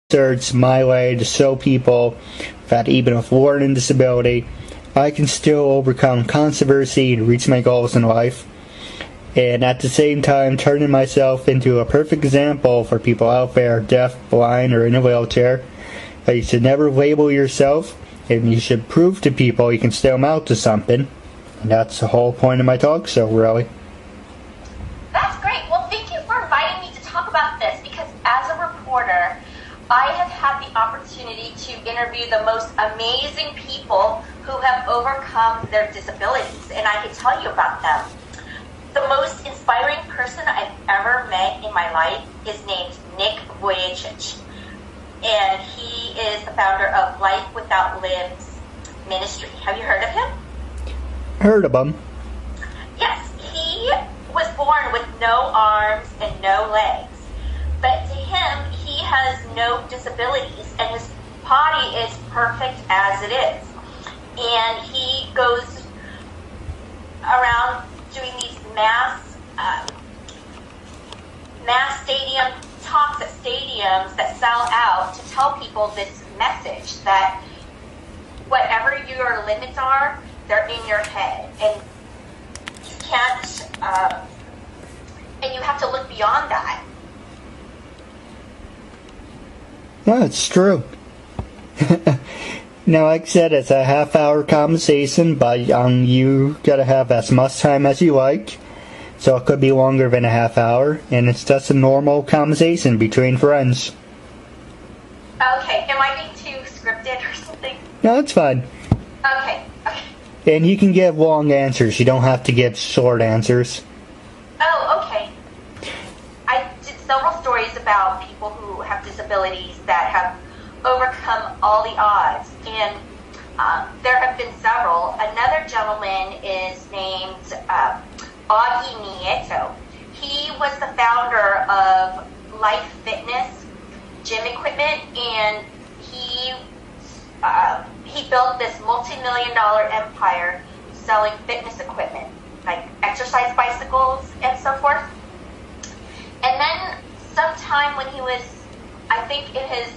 It's my way to show people that even with learning disability, I can still overcome controversy and reach my goals in life, and at the same time turning myself into a perfect example for people out there deaf, blind, or in a wheelchair. That you should never label yourself, and you should prove to people you can still amount to something. And that's the whole point of my talk show, really. That's great. Well, thank you for inviting me to talk about this, because as a reporter, I have had the opportunity to interview the most amazing people who have overcome their disabilities, and I can tell you about them. The most inspiring person I've ever met in my life is named Nick Vujicic, and he is the founder of Life Without Limbs Ministry. Have you heard of him? Heard of him. Yes, he was born with no arms and no legs, but to him, he has no disabilities, and his body is perfect as it is. And he goes around doing these mass stadium talks at stadiums that sell out to tell people this message that whatever your limits are, they're in your head, and you can't, and you have to look beyond that. Well, it's true. Now, like I said, it's a half-hour conversation, but you gotta have as much time as you like, so it could be longer than a half hour, and it's just a normal conversation between friends. Okay, am I being too scripted or something? No, it's fine. Okay. And you can give long answers, you don't have to give short answers. Oh, okay. I did several stories about people who have disabilities that have overcome all the odds, and there have been several. Another gentleman is named Augie Nieto. He was the founder of Life Fitness gym equipment, and he built this multi-million-dollar empire selling fitness equipment, like exercise bicycles and so forth. And then sometime when he was, I think in his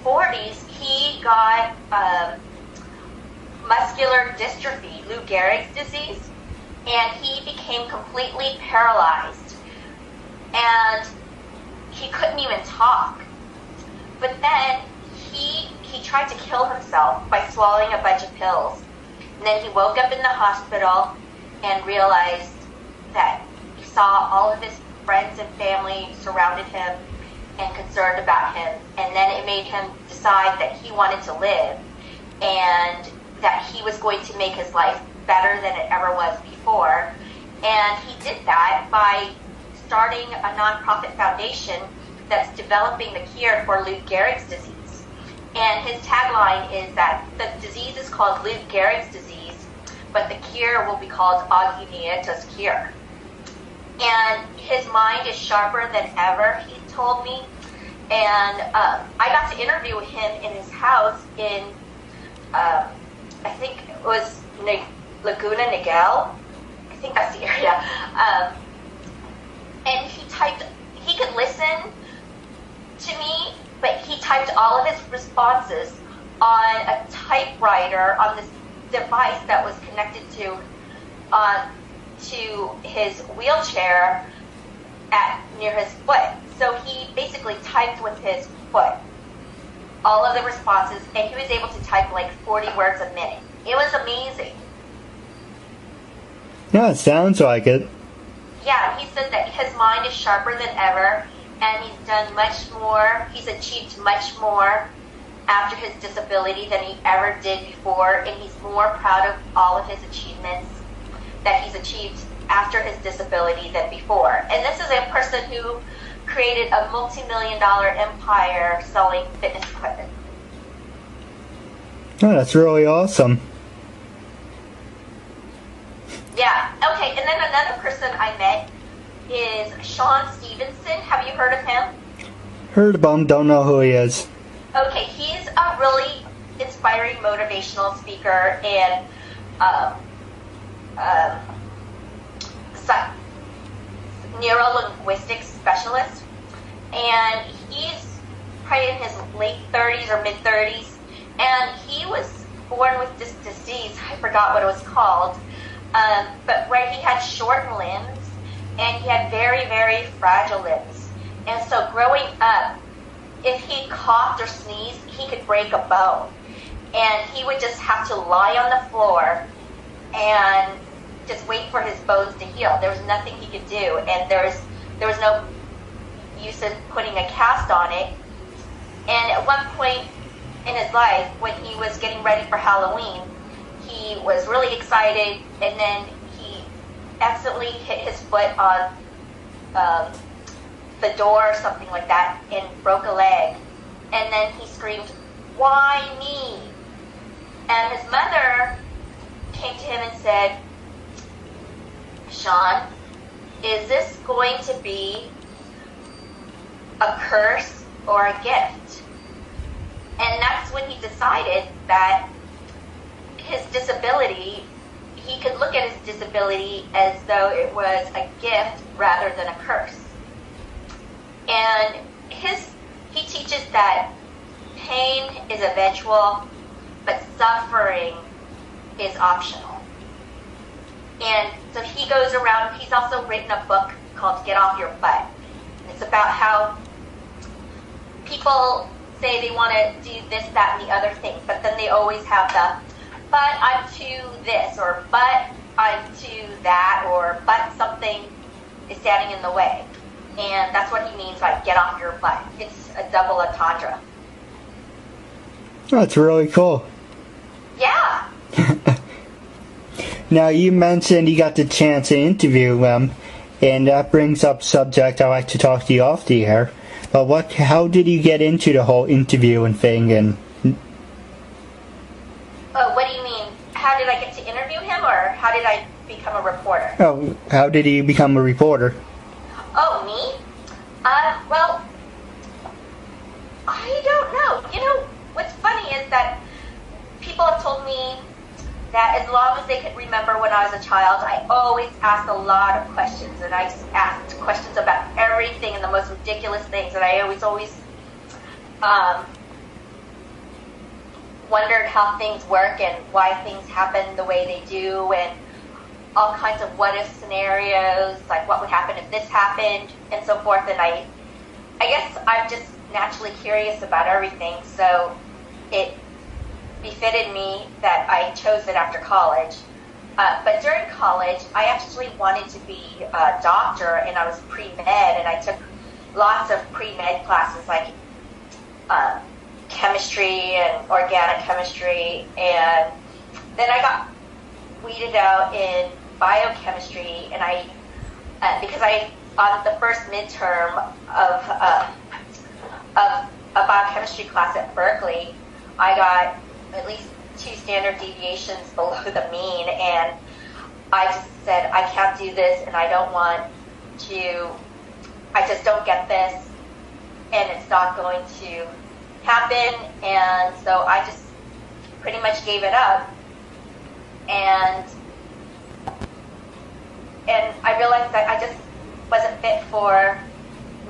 40s, he got muscular dystrophy, Lou Gehrig's disease, and he became completely paralyzed, and he couldn't even talk. But then he tried to kill himself by swallowing a bunch of pills, and then he woke up in the hospital and realized that he saw all of his friends and family surrounded him and concerned about him, and then it made him decide that he wanted to live and that he was going to make his life better than it ever was before. And he did that by starting a nonprofit foundation that's developing the cure for Lou Gehrig's disease. And his tagline is that the disease is called Lou Gehrig's disease, but the cure will be called Augie Nieto's cure. And his mind is sharper than ever, he told me. And I got to interview him in his house in, I think it was Laguna Niguel. I think that's the area. And he could listen to me, but he typed all of his responses on a typewriter on this device that was connected to his wheelchair near his foot. So he basically typed with his foot all of the responses, and he was able to type like 40 words a minute. It was amazing. Yeah, it sounds like it. Yeah, he said that his mind is sharper than ever, and he's done much more. He's achieved much more after his disability than he ever did before, and he's more proud of all of his achievements that he's achieved after his disability than before. And this is a person who created a multi-million-dollar empire selling fitness equipment. Oh, that's really awesome. Yeah, okay, and then another person I met is Sean Stevenson. Have you heard of him? Heard of him, don't know who he is. Okay, he's a really inspiring motivational speaker and neuro-linguistics specialist, and he's probably in his late 30s or mid-30s, and he was born with this disease. I forgot what it was called, but where he had short limbs, and he had very, very fragile limbs. And so growing up, if he coughed or sneezed, he could break a bone. And he would just have to lie on the floor and just wait for his bones to heal. There was nothing he could do, and there was no use in putting a cast on it. And at one point in his life, when he was getting ready for Halloween, he was really excited, and then he accidentally hit his foot on the door or something like that and broke a leg. And then he screamed, "Why me?" And his mother came to him and said, "Sean, is this going to be a curse or a gift?" And that's when he decided that his disability, he could look at his disability as though it was a gift rather than a curse. And he teaches that pain is eventual, but suffering is optional. And so he goes around, he's also written a book called Get Off Your Butt. It's about how people say they want to do this, that, and the other thing, but then they always have the, but I'm to this, or but I'm to that, or but something is standing in the way. And that's what he means by get off your butt. It's a double entendre. That's really cool. Yeah. Now, you mentioned you got the chance to interview him, and that brings up a subject I like to talk to you off the air. But how did you get into the whole interviewing thing? And what do you mean? How did I get to interview him, or how did I become a reporter? oh, how did you become a reporter? Oh, me? Well, I don't know. You know, what's funny is that people have told me that as long as they could remember when I was a child, I always asked a lot of questions, and I asked questions about everything and the most ridiculous things, and I always wondered how things work and why things happen the way they do, and all kinds of what-if scenarios, like what would happen if this happened, and so forth. And I guess I'm just naturally curious about everything, so it befitted me that I chose it after college. But during college, I actually wanted to be a doctor, and I was pre-med, and I took lots of pre-med classes like chemistry and organic chemistry, and then I got weeded out in biochemistry, and because on the first midterm of a biochemistry class at Berkeley, I got at least 2 standard deviations below the mean, and I just said, I can't do this, and I just don't get this, and it's not going to happen, and so I just pretty much gave it up, and I realized that I just wasn't fit for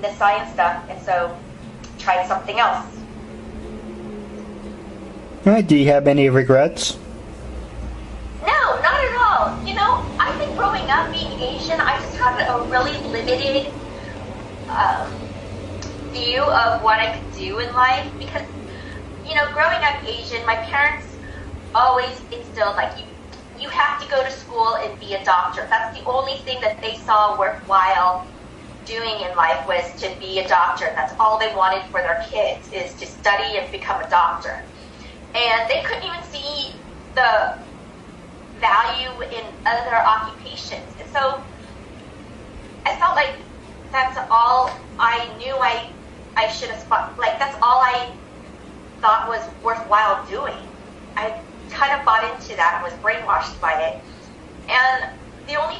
the science stuff, and so tried something else. Alright, do you have any regrets? No, not at all. You know, I think growing up being Asian, I just had a really limited view of what I could do in life, because, you know, growing up Asian, my parents always instilled, like, you have to go to school and be a doctor. That's the only thing that they saw worthwhile doing in life, was to be a doctor. That's all they wanted for their kids, is to study and become a doctor. And they couldn't even see the value in other occupations. And so I felt like that's all I knew I should have, like, that's all I thought was worthwhile doing. I kind of bought into that and was brainwashed by it. And the only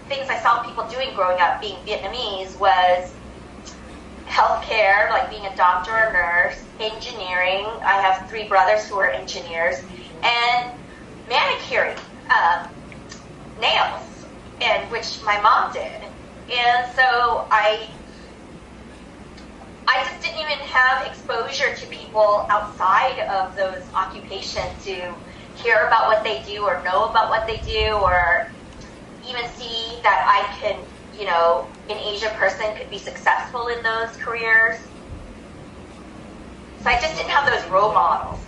things I saw people doing growing up being Vietnamese was healthcare, like being a doctor or nurse, engineering. I have 3 brothers who are engineers, and manicuring, nails. and which my mom did. And so I just didn't even have exposure to people outside of those occupations to hear about what they do or know about what they do or even see that I can, an Asian person could be successful in those careers. So I just didn't have those role models.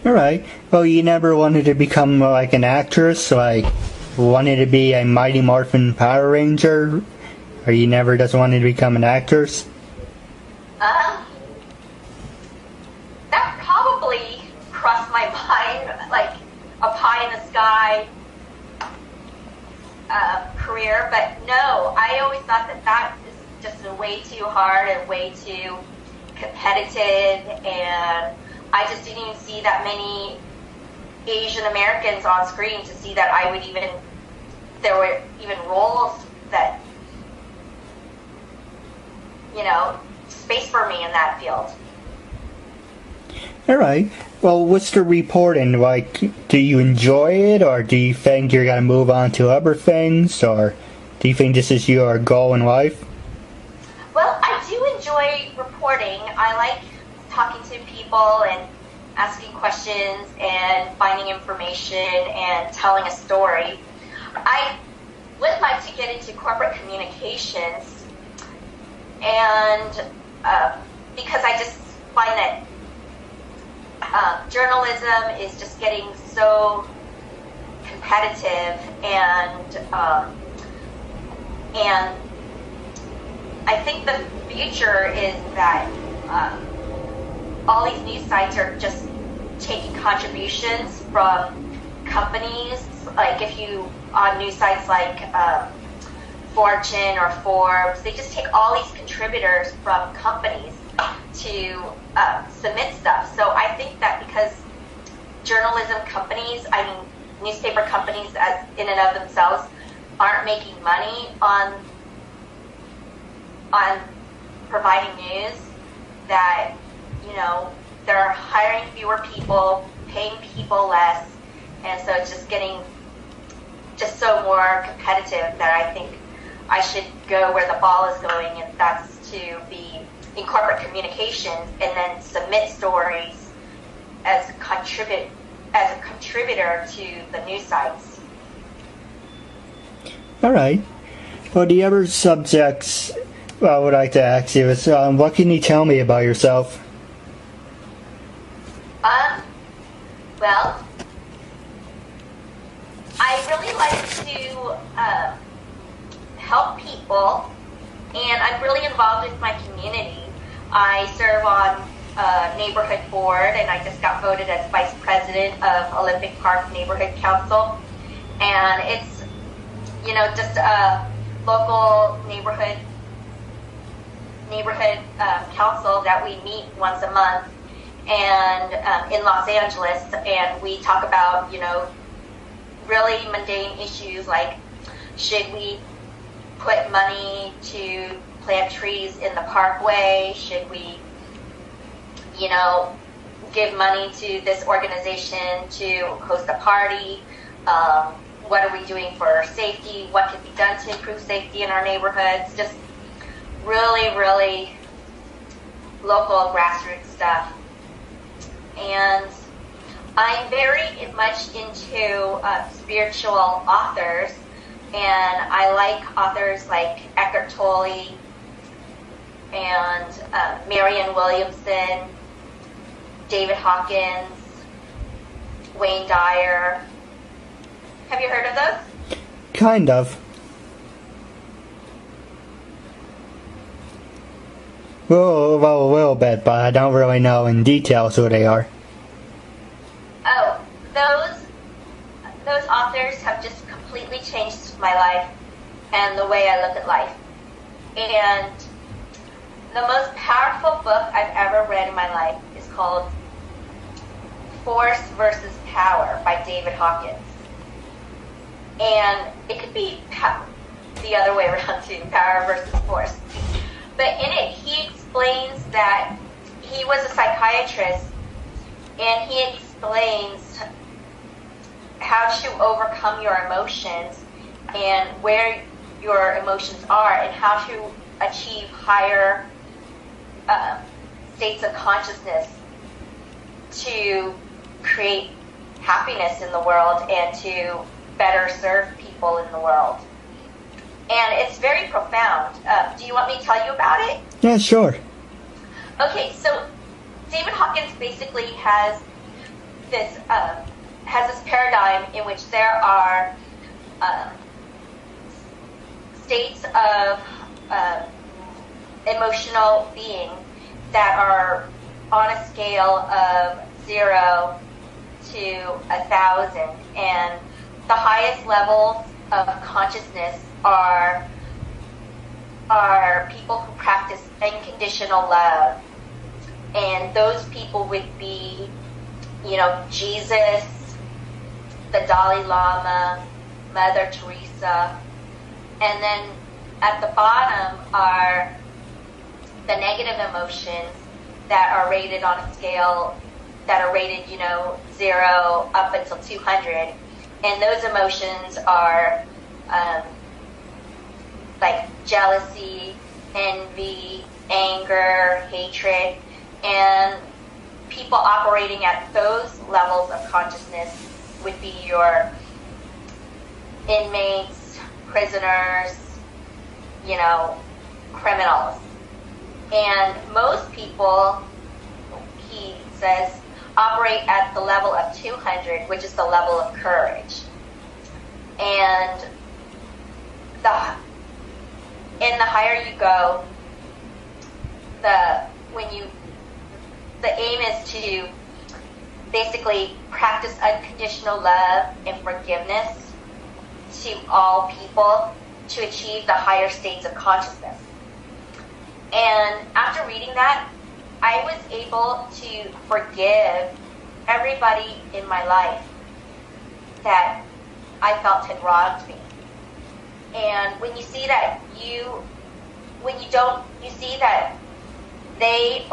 All right. Well, you never wanted to become like an actress, like wanted to be a Mighty Morphin Power Ranger, or you never just wanted to become an actress? That probably crossed my mind, like a pie in the sky career, but no, I always thought that is just way too hard and way too competitive, and I just didn't even see that many Asian Americans on screen to see that there were even roles that, space for me in that field. All right. Well, what's the reporting like? Do you enjoy it, or do you think you're going to move on to other things, or do you think this is your goal in life? Well, I do enjoy reporting. I like talking to people and asking questions and finding information and telling a story. I would like to get into corporate communications, and because I just find that journalism is just getting so competitive, and I think the future is that all these news sites are just taking contributions from companies. Like if you on news sites like Fortune or Forbes, they just take all these contributors from companies to submit stuff. So I think that because journalism companies, newspaper companies as in and of themselves aren't making money on providing news, that they're hiring fewer people, paying people less, and so it's just getting just so more competitive that I think I should go where the ball is going, and that's to be in corporate communications and then submit stories as a contributor to the news sites. All right. Well, the other subjects I would like to ask you is, what can you tell me about yourself? Well, I really like to help people, and I'm really involved with my community. I serve on a neighborhood board, and I just got voted as vice president of Olympic Park Neighborhood Council, and it's just a local neighborhood council that we meet once a month, and in Los Angeles, and we talk about really mundane issues like, should we put money to plant trees in the parkway? Should we give money to this organization to host a party? What are we doing for safety? What can be done to improve safety in our neighborhoods? Just really, really local grassroots stuff. And I'm very much into spiritual authors, and I like authors like Eckhart Tolle and Marianne Williamson, David Hawkins, Wayne Dyer. Have you heard of those? Kind of. Well, a little bit, but I don't really know in details who they are. Oh, those authors have just completely changed my life and the way I look at life. And the most powerful book I've ever read in my life is called Force versus Power by David Hawkins. And it could be the other way around too, power versus force. But in it, he explains that he was a psychiatrist, and he explains how to overcome your emotions and where your emotions are and how to achieve higher states of consciousness to create happiness in the world and to better serve people in the world. And it's very profound. Do you want me to tell you about it? Yeah, sure. Okay, so David Hawkins basically has this paradigm in which there are states of emotional being that are on a scale of 0 to 1,000, and the highest levels of consciousness are people who practice unconditional love, and those people would be, Jesus, the Dalai Lama, Mother Teresa, and then at the bottom are the negative emotions that are rated on a scale that are rated, 0 up until 200. And those emotions are like jealousy, envy, anger, hatred, and people operating at those levels of consciousness would be your inmates, prisoners, criminals. And most people, he says, operate at the level of 200, which is the level of courage. And the higher you go, the aim is to basically practice unconditional love and forgiveness to all people to achieve the higher states of consciousness. And after reading that, I was able to forgive everybody in my life that I felt had wronged me. And when you see that you see that they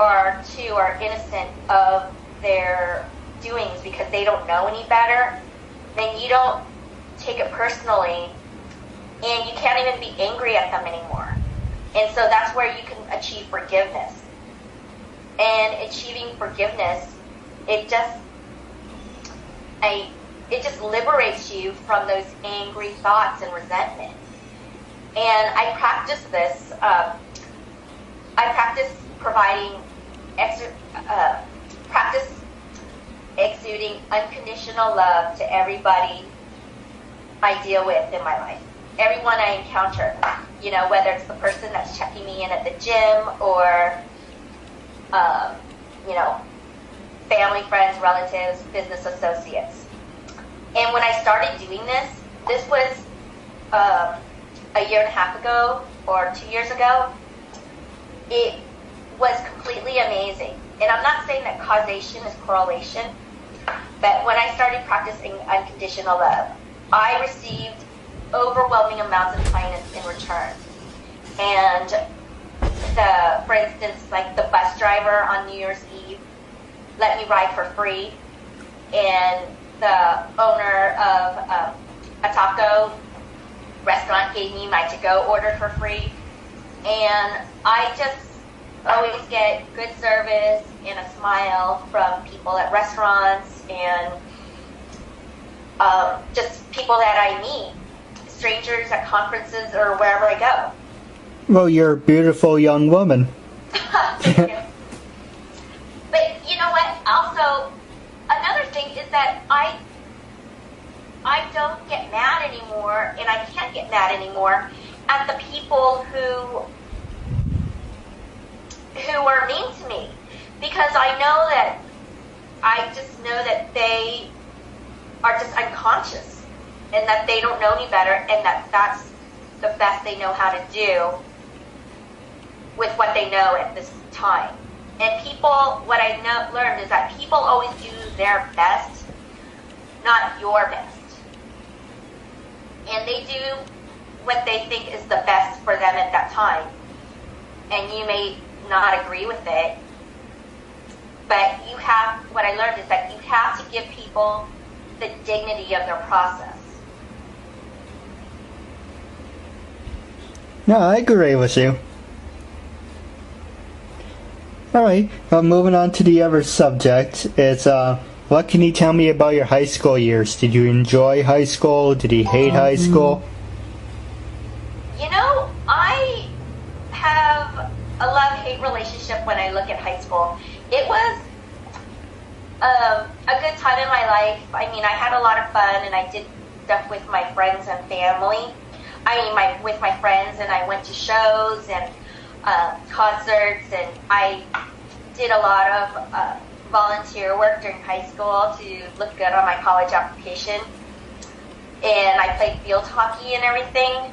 too are innocent of their doings because they don't know any better, then you don't take it personally, and you can't even be angry at them anymore. And so that's where you can achieve forgiveness. And achieving forgiveness, it just liberates you from those angry thoughts and resentment. And I practice this. I practice practice exuding unconditional love to everybody I deal with in my life. Everyone I encounter, whether it's the person that's checking me in at the gym or, family, friends, relatives, business associates. And when I started doing this was a year and a half ago or 2 years ago. It was completely amazing. And I'm not saying that causation is correlation, but when I started practicing unconditional love, I received overwhelming amounts of kindness in return. And for instance, like the bus driver on New Year's Eve let me ride for free, and the owner of a taco restaurant gave me my to-go order for free. And I just always get good service and a smile from people at restaurants and just people that I meet, strangers at conferences or wherever I go. Well, you're a beautiful young woman. Thank you. But you know what? Also, another thing is that I don't get mad anymore, and I can't get mad anymore at the people who are mean to me, because I just know that they are just unconscious and that they don't know any better, and that's the best they know how to do with what they know at this time. And what I learned is that people always do their best, not your best. And they do what they think is the best for them at that time. And you may not agree with it, but what I learned is that you have to give people the dignity of their process. No, I agree with you. Alright, well, moving on to the other subject. It's, what can you tell me about your high school years? Did you enjoy high school? Did you hate high school? You know, I have a love-hate relationship when I look at high school. It was a good time in my life. I mean, I had a lot of fun, and I did stuff with my friends and family. With my friends, and I went to shows and concerts, and I did a lot of volunteer work during high school to look good on my college application. And I played field hockey and everything.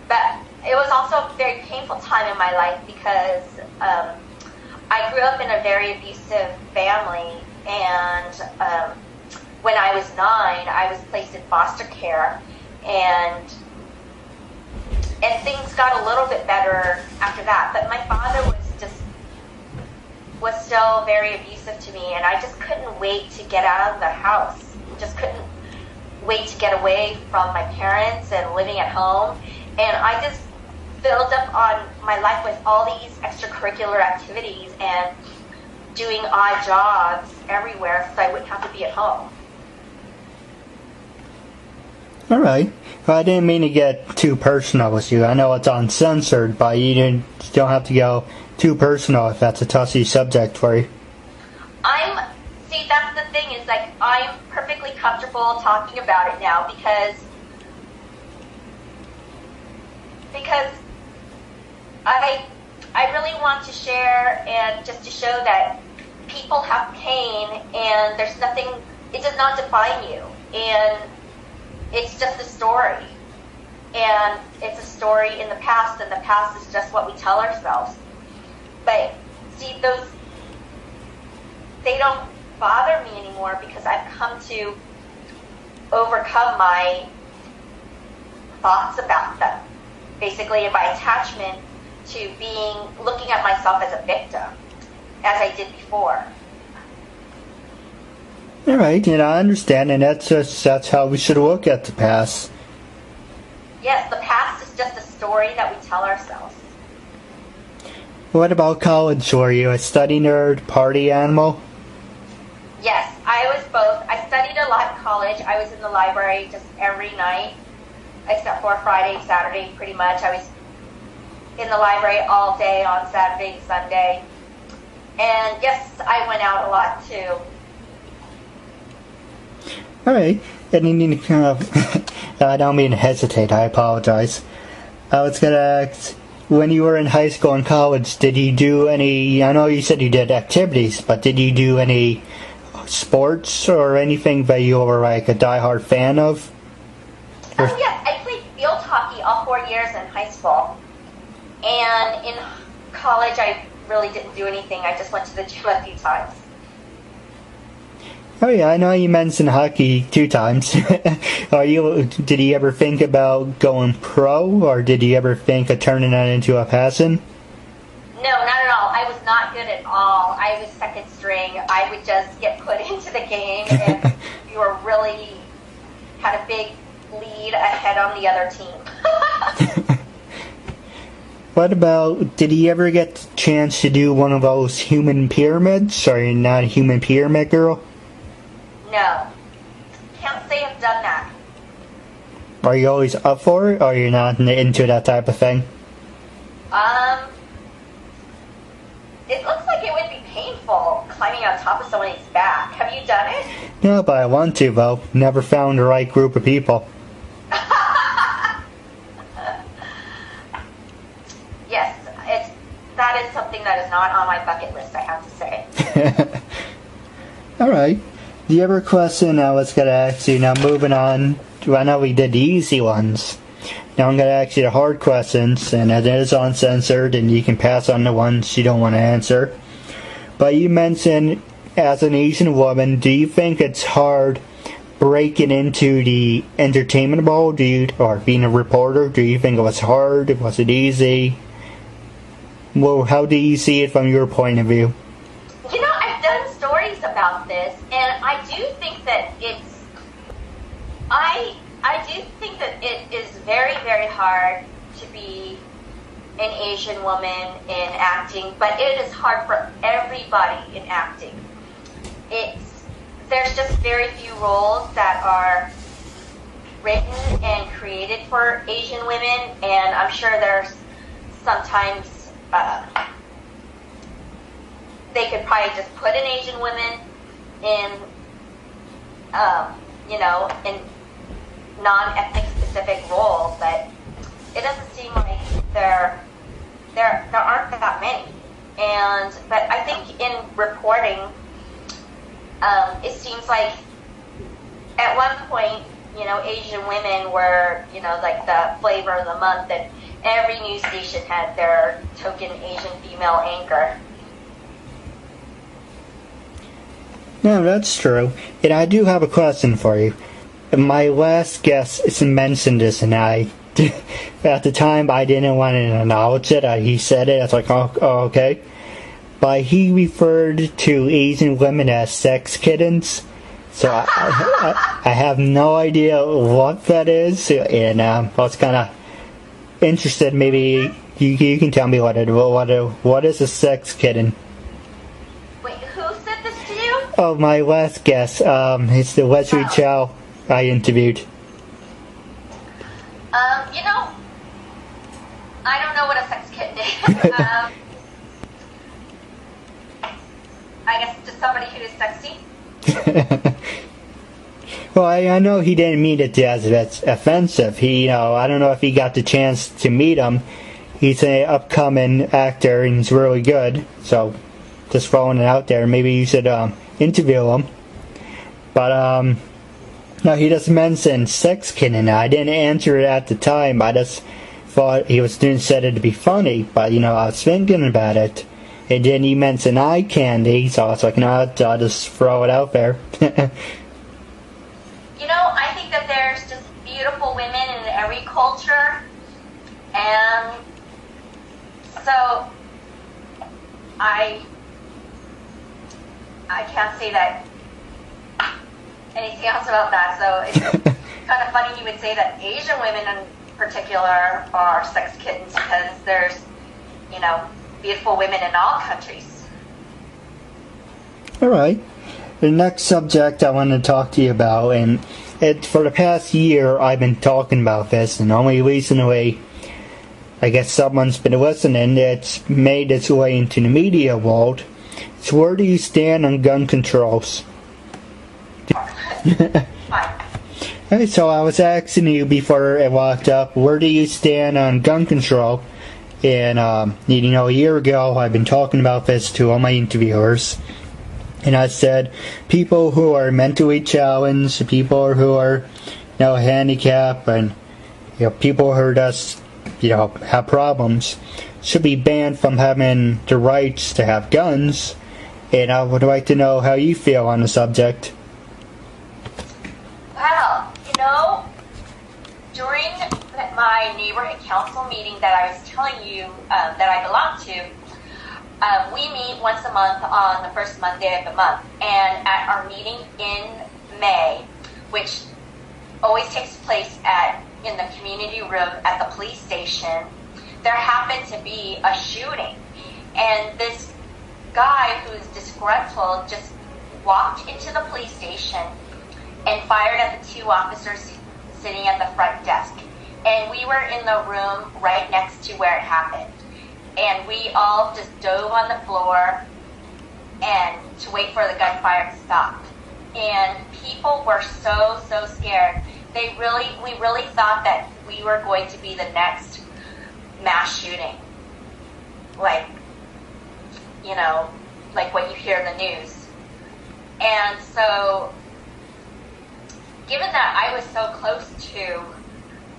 But it was also a very painful time in my life because I grew up in a very abusive family, and when I was 9, I was placed in foster care, and things got a little bit better after that. But my father was still very abusive to me, and I just couldn't wait to get out of the house. Just couldn't wait to get away from my parents and living at home. And I just filled up on my life with all these extracurricular activities and doing odd jobs everywhere so I wouldn't have to be at home. Alright. Well, I didn't mean to get too personal with you. I know it's uncensored, but you don't have to go too personal if that's a touchy subject for you. See, that's the thing, is like, I'm perfectly comfortable talking about it now because I really want to share, and just to show that people have pain, and there's nothing, it does not define you, and it's just a story, and it's a story in the past, and the past is just what we tell ourselves. But see, they don't bother me anymore because I've come to overcome my thoughts about them, basically, and my attachment to looking at myself as a victim, as I did before. All right, and I understand, and that's how we should look at the past. Yes, the past is just a story that we tell ourselves. What about college? Were you a study nerd, party animal? Yes, I was both. I studied a lot in college. I was in the library just every night, except for Friday, Saturday, pretty much. I was in the library all day on Saturday, Sunday. And yes, I went out a lot too. Alright, and you need to kind of, I don't mean to hesitate, I apologize. I was going to ask, when you were in high school and college, did you do any, I know you said you did activities, but did you do any sports or anything that you were like a diehard fan of? Oh yes, I played field hockey all 4 years in high school. And in college, I really didn't do anything. I just went to the gym a few times. Oh yeah, I know you mentioned hockey 2 times. Did you ever think about going pro, or did you ever think of turning that into a passion? No, not at all. I was not good at all. I was second string. I would just get put into the game, and you were really had a big lead ahead on the other team. What about, did you ever get the chance to do one of those human pyramids? Or you're not a human pyramid girl? No. Can't say I've done that. Are you always up for it, or you're not into that type of thing? It looks like it would be painful climbing on top of somebody's back. Have you done it? No, but I want to, though. Never found the right group of people. Yes, that is something that is not on my bucket list, I have to say. Alright. The other question I was going to ask you, now moving on, I know we did the easy ones. Now I'm going to ask you the hard questions, and it is uncensored, and you can pass on the ones you don't want to answer. But you mentioned, as an Asian woman, do you think it's hard breaking into the entertainment world, or being a reporter? Do you think it was hard? Was it easy? Well, how do you see it from your point of view? You know, I've done stories about this, and I do think that I do think that it is very, very hard to be an Asian woman in acting, but it is hard for everybody in acting. There's just very few roles that are written and created for Asian women, and I'm sure there's sometimes they could probably just put an Asian woman in, in non-ethnic specific roles, but it doesn't seem like there aren't that many. But I think in reporting, it seems like at one point, Asian women were, like the flavor of the month, and every news station had their token Asian female anchor. No, that's true. And I do have a question for you. My last guest mentioned this, and at the time, I didn't want to acknowledge it. He said it. I was like, oh, okay. But he referred to Asian women as sex kittens. So I have no idea what that is, and I was kind of interested. Maybe you can tell me what is a sex kitten? Wait, who said this to you? Oh, my last guest. It's the Wesley Chow I interviewed. I don't know what a sex kitten is. I guess just somebody who is sexy. Well, I know he didn't mean it as offensive. I don't know if he got the chance to meet him. He's an upcoming actor and he's really good. So, just throwing it out there. Maybe you should interview him. But no, he just mentioned sex kitten. I didn't answer it at the time. I just thought he said it to be funny. But I was thinking about it. And then he mentioned eye candy, so I was like, no, I'll just throw it out there. I think that there's just beautiful women in every culture, and so I can't say that anything else about that. So it's kind of funny you would say that Asian women in particular are sex kittens, because there's, beautiful women in all countries. All right. The next subject I want to talk to you about, and for the past year I've been talking about this, and only recently I guess someone's been listening. It's made its way into the media world. So where do you stand on gun controls? Fine. So I was asking you before I walked up, where do you stand on gun control? And, a year ago, I've been talking about this to all my interviewers. And I said, people who are mentally challenged, people who are, handicapped, and, people who are just, have problems, should be banned from having the rights to have guns. And I would like to know how you feel on the subject. Well, during my neighborhood council meeting that I was telling you that I belong to, we meet once a month on the first Monday of the month. And at our meeting in May, which always takes place in the community room at the police station, there happened to be a shooting. And this guy who's disgruntled just walked into the police station and fired at the two officers sitting at the front desk. And we were in the room right next to where it happened. And we all just dove on the floor and to wait for the gunfire to stop. And people were so scared. We really thought that we were going to be the next mass shooting. Like what you hear in the news. And so, given that I was so close to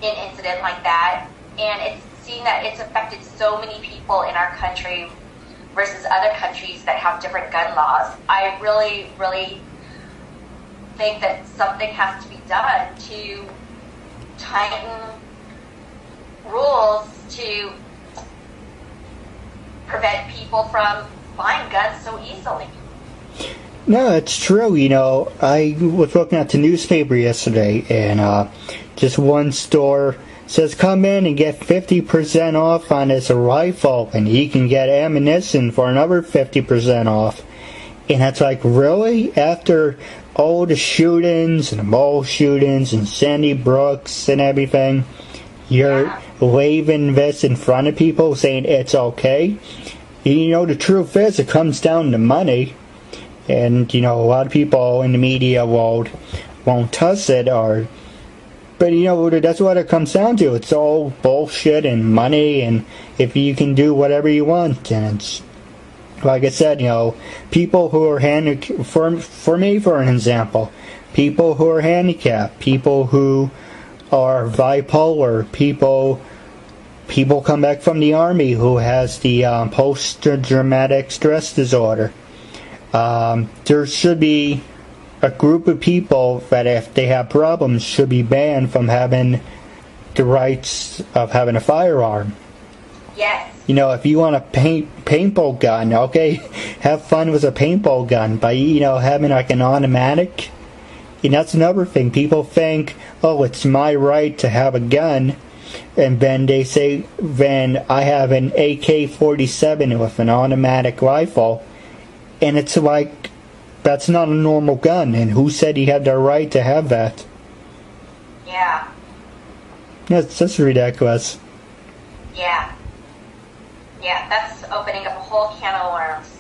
an incident like that, and it's seeing that it's affected so many people in our country versus other countries that have different gun laws, I really think that something has to be done to tighten rules to prevent people from buying guns so easily. No, it's true. I was looking at the newspaper yesterday, and just one store says come in and get 50% off on this rifle, and you can get ammunition for another 50% off. And it's like, really? After all the shootings and the mall shootings and Sandy Brooks and everything, you're waving this in front of people saying it's okay? You know, the truth is it comes down to money. And, you know, a lot of people in the media won't touch it, but, you know, that's what it comes down to. It's all bullshit and money, and if you can do whatever you want. And it's, like I said, you know, people who are for me, for an example, people who are handicapped, people who are bipolar, people come back from the army who has the post-traumatic stress disorder. There should be a group of people that, if they have problems, should be banned from having the rights of having a firearm. Yes. You know, if you want a paintball gun, okay, have fun with a paintball gun. But, you know, having like an automatic, and that's another thing. People think, oh, it's my right to have a gun, and then they say, then I have an AK-47 with an automatic rifle, and it's like, that's not a normal gun, and who said he had the right to have that? Yeah. That's ridiculous. Yeah. Yeah, that's opening up a whole can of worms.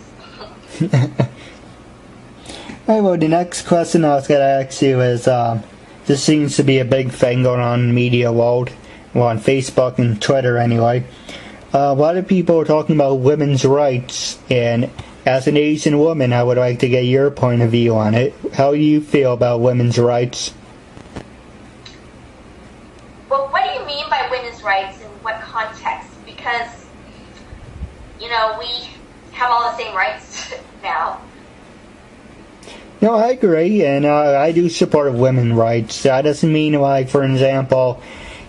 Alright, well, the next question I was going to ask you is, this seems to be a big thing going on in the media world, well, on Facebook and Twitter anyway. A lot of people are talking about women's rights, and as an Asian woman, I would like to get your point of view on it. How do you feel about women's rights? Well, what do you mean by women's rights, in what context? Because, you know, we have all the same rights now. No, I agree, and I do support women's rights. That doesn't mean, like, for example,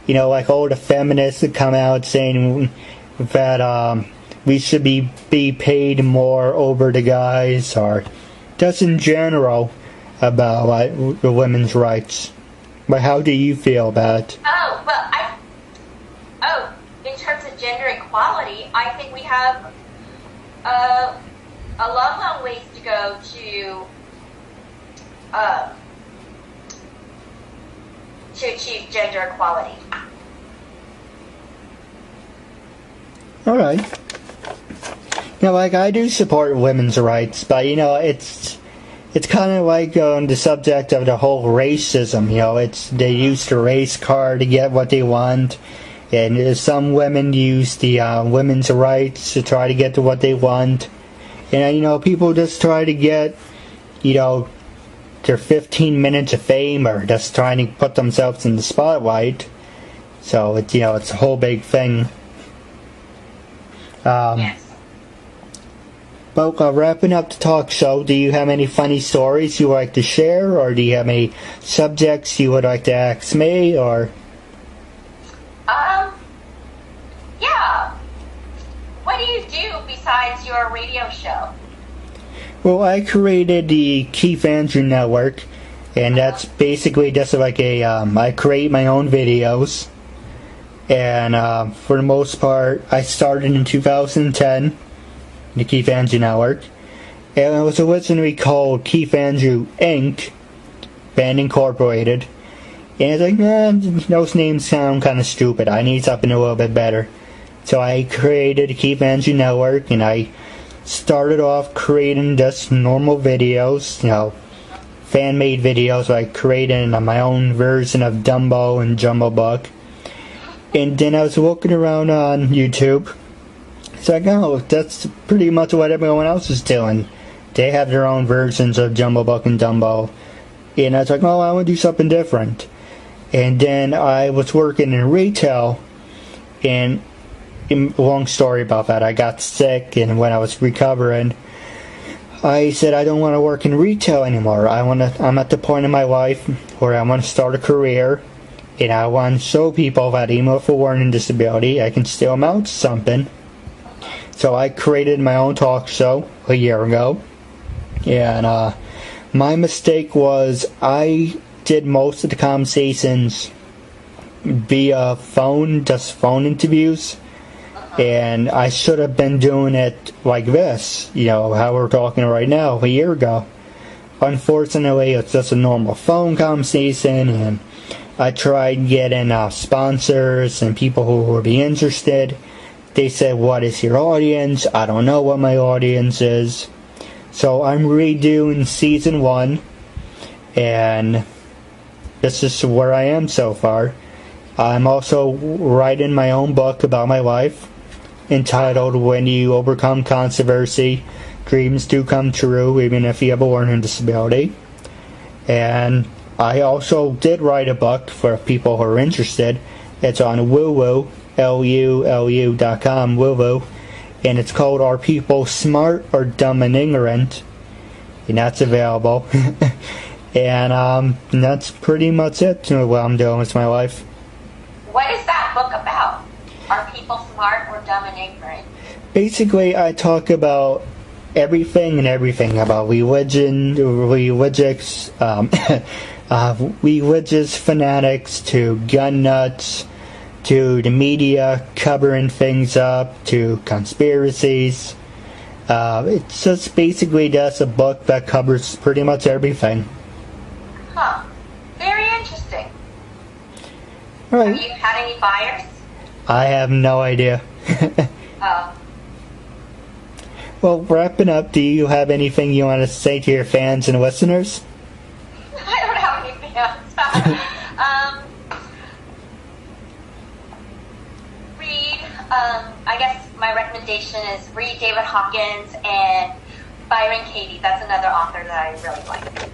you know, like all the feminists that come out saying that we should be paid more over the guys, or just in general about like the women's rights. But how do you feel about it? Oh, well, in terms of gender equality, I think we have a long ways to go to achieve gender equality. All right. You know, like, I do support women's rights, but, you know, it's kind of like on the subject of the whole racism. You know, they use the race card to get what they want, and some women use the women's rights to try to get to what they want. And, you know, people just try to get, you know, their 15 minutes of fame, or just trying to put themselves in the spotlight. So, it's, you know, it's a whole big thing. Yes. But wrapping up the talk show, do you have any funny stories you would like to share, or do you have any subjects you would like to ask me, or? Yeah. What do you do besides your radio show? Well, I created the KeithAndrewNetWork, and that's basically just like I create my own videos. And for the most part, I started in 2010, the KeithAndrewNetwork, and it was originally called Keith Andrew Inc., Band Incorporated. And it's like, those names sound kind of stupid. I need something a little bit better. So I created the KeithAndrewNetWork, and I started off creating just normal videos, you know, fan-made videos. I created my own version of Dumbo and Jumbo Book. And then I was looking around on YouTube. It's like, oh, that's pretty much what everyone else is doing. They have their own versions of Jumbo Book and Dumbo. And I was like, oh, I want to do something different. And then I was working in retail, and long story about that. I got sick, and when I was recovering, I said I don't want to work in retail anymore. I'm at the point in my life where I want to start a career, and I want to show people that even with a learning disability, I can still amount to something. So I created my own talk show a year ago, and my mistake was I did most of the conversations via phone, just phone interviews. And I should have been doing it like this, how we're talking right now, a year ago. Unfortunately, it's just a normal phone conversation, and I tried getting sponsors and people who would be interested. They said, what is your audience? I don't know what my audience is. So I'm redoing season 1, and this is where I am so far. I'm also writing my own book about my life, entitled When You Overcome Controversy, Dreams Do Come True, Even If You Have a Learning Disability. And I also did write a book for people who are interested. It's on Lulu, LULU.com, Lulu, and it's called Are People Smart or Dumb and Ignorant? And that's available. And that's pretty much it, what I'm doing with my life. What is that book about? Are people smart or dumb and ignorant? Basically, I talk about everything and everything about religion, religious fanatics, to gun nuts, to the media covering things up, to conspiracies. It's just basically just a book that covers pretty much everything. Huh. Very interesting. Right. Have you had any buyers? I have no idea. Oh. Well, wrapping up, do you have anything you want to say to your fans and listeners? I don't have any fans. I guess my recommendation is read David Hawkins and Byron Katie. That's another author that I really like.